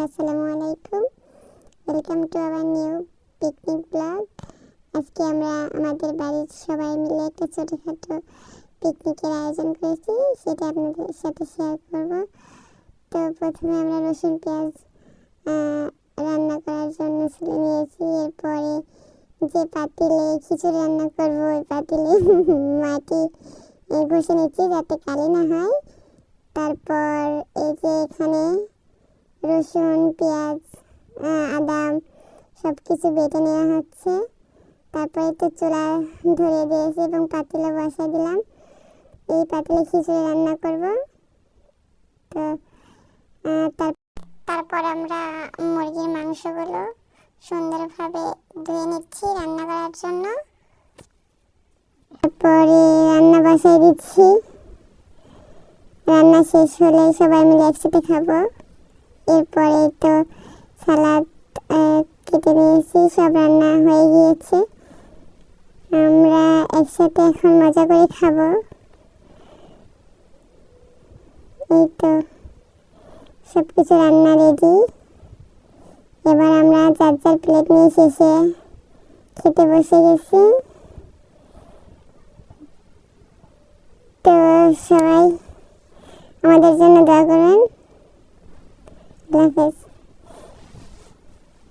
আসসালামু আলাইকুম। Welcome to our new picnic blog. আজকে আমরা আমাদের বাড়ির সবাই মিলে একটা ছোটোখাটো পিকনিকের আয়োজন করেছি, সেটা আপনাদের সাথে শেয়ার করব। তো প্রথমে আমরা রসুন পেঁয়াজ রান্না করার জন্য ছুলে নিয়েছি। এরপরে যে পাতিলে খিচুড়ি রান্না করব ওই পাতিলে মাটি ঘষে নিচ্ছি যাতে কালি না হয়। তারপর এই যে এখানে রসুন পেঁয়াজ আদা সব কিছু বেটে নেওয়া হচ্ছে। তারপরে তো চুলা ধরে দিয়েছি এবং পাতিলে বসাই দিলাম। এই পাতিলে খিচুড়ি রান্না করব। তো তারপর আমরা মুরগির মাংসগুলো সুন্দরভাবে ধুয়ে নিচ্ছি রান্না করার জন্য। তারপরে রান্না বসাই দিচ্ছি। রান্না শেষ হলে সবাই মিলে একসাথে খাবো। এরপরে তো সালাদ কেটে নিয়েছি, সব রান্না হয়ে গিয়েছে। আমরা একসাথে এখন মজা করে খাবো। এই তো সব কিছু রান্না রেডি। এবার আমরা যার যার প্লেট নিয়ে শেষে খেতে বসে গেছি। তো সবাই আমাদের জন্য দোয়া করবেন। আল্লাহ হাফেজ।